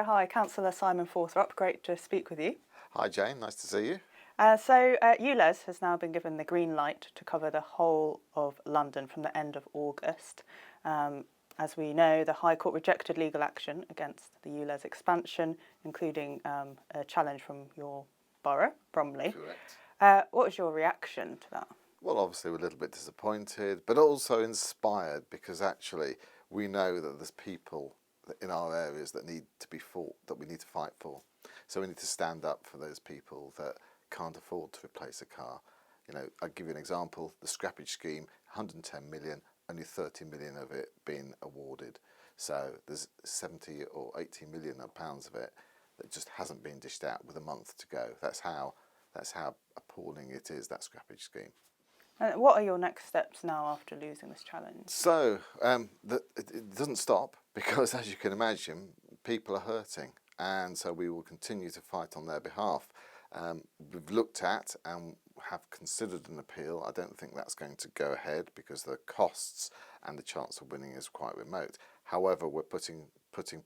Hi, Councillor Simon Forthrop. Great to speak with you. Hi Jane, nice to see you. ULEZ has now been given the green light to cover the whole of London from the end of August. As we know, the High Court rejected legal action against the ULEZ expansion, including a challenge from your borough, Bromley. Correct. What was your reaction to that? Well, obviously we're a little bit disappointed, but also inspired because actually we know that there's people in our areas that need to be fought, that we need to fight for. So we need to stand up for those people that can't afford to replace a car. You know, I'll give you an example. The scrappage scheme, 110 million, only 30 million of it being awarded. So there's 70 or 80 million pounds of it that just hasn't been dished out with a month to go. That's how appalling it is, that scrappage scheme. And what are your next steps now after losing this challenge? So it doesn't stop because, as you can imagine, people are hurting, and so we will continue to fight on their behalf. We've looked at and have considered an appeal. I don't think that's going to go ahead because the costs and the chance of winning is quite remote. However, we're putting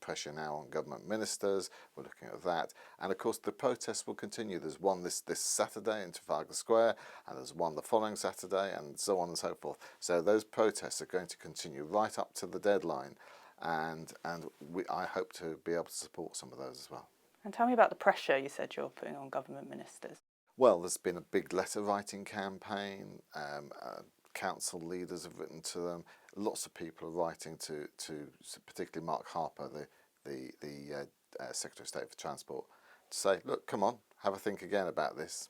pressure now on government ministers. We're looking at that, and of course the protests will continue. There's one this Saturday in Trafalgar Square, and there's one the following Saturday, and so on and so forth. So those protests are going to continue right up to the deadline, and I hope to be able to support some of those as well. And tell me about the pressure you said you're putting on government ministers. Well, there's been a big letter writing campaign. Council leaders have written to them. Lots of people are writing to particularly Mark Harper, the Secretary of State for Transport, to say, look, come on, have a think again about this.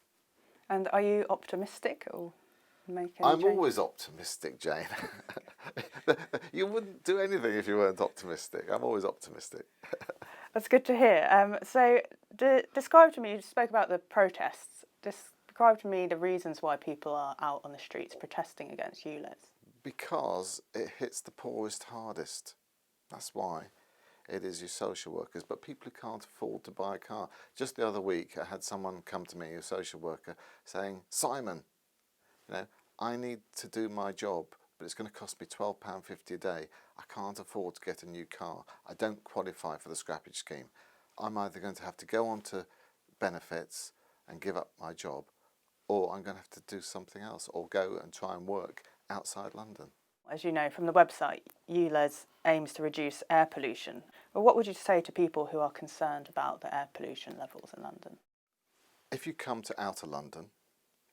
And are you optimistic or make any I'm change? always optimistic, Jane. You wouldn't do anything if you weren't optimistic. I'm always optimistic. That's good to hear. So describe to me, you spoke about the protests. Describe to me the reasons why people are out on the streets protesting against ULEZ. Because it hits the poorest hardest. That's why. It is your social workers, but people who can't afford to buy a car. Just the other week, I had someone come to me, a social worker, saying, Simon, I need to do my job, but it's going to cost me £12.50 a day. I can't afford to get a new car. I don't qualify for the scrappage scheme. I'm either going to have to go on to benefits and give up my job, or I'm going to have to do something else, or go and try and work outside London. As you know from the website, ULEZ aims to reduce air pollution. But what would you say to people who are concerned about the air pollution levels in London? If you come to outer London,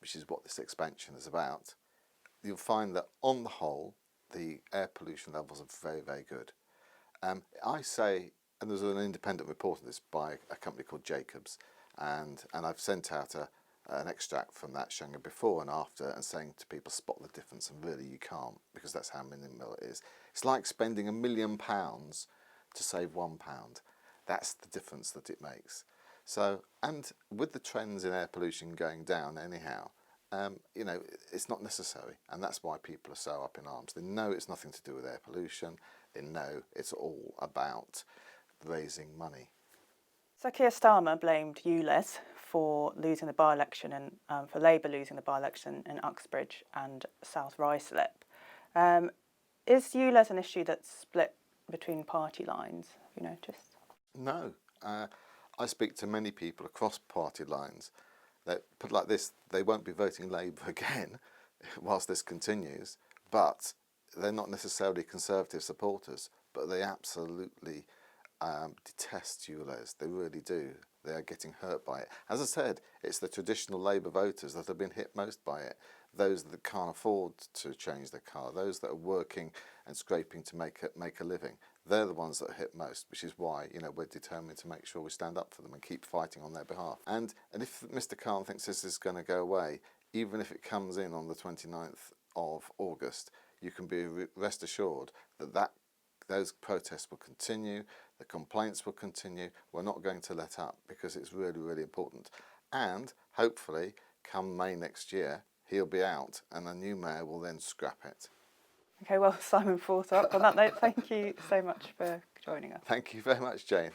which is what this expansion is about, you'll find that on the whole, the air pollution levels are very, very good. I say, and there's an independent report on this by a company called Jacobs, and I've sent out an extract from that showing a before and after and saying to people, spot the difference, and really you can't, because that's how minimal it is. It's like spending £1 million to save £1. That's the difference that it makes. So, and with the trends in air pollution going down anyhow, it's not necessary, and that's why people are so up in arms. They know it's nothing to do with air pollution. They know it's all about raising money. So Keir Starmer blamed ULEZ for losing the by-election and for Labour losing the by-election in Uxbridge and South Ruislip. Is ULEZ an issue that's split between party lines? Have you noticed? No. I speak to many people across party lines that, put it like this, they won't be voting Labour again whilst this continues, but they're not necessarily Conservative supporters, but they absolutely detest ULEZ. They really do. They are getting hurt by it. As I said, it's the traditional Labour voters that have been hit most by it. Those that can't afford to change their car, those that are working and scraping to make a living, they're the ones that are hit most, which is why we're determined to make sure we stand up for them and keep fighting on their behalf. And if Mr. Khan thinks this is going to go away, even if it comes in on the 29th of August, you can be rest assured that those protests will continue, the complaints will continue. We're not going to let up because it's really, really important. And hopefully, come May next year, he'll be out and a new mayor will then scrap it. Okay, well, Simon Forthrop, on that note, thank you so much for joining us. Thank you very much, Jane.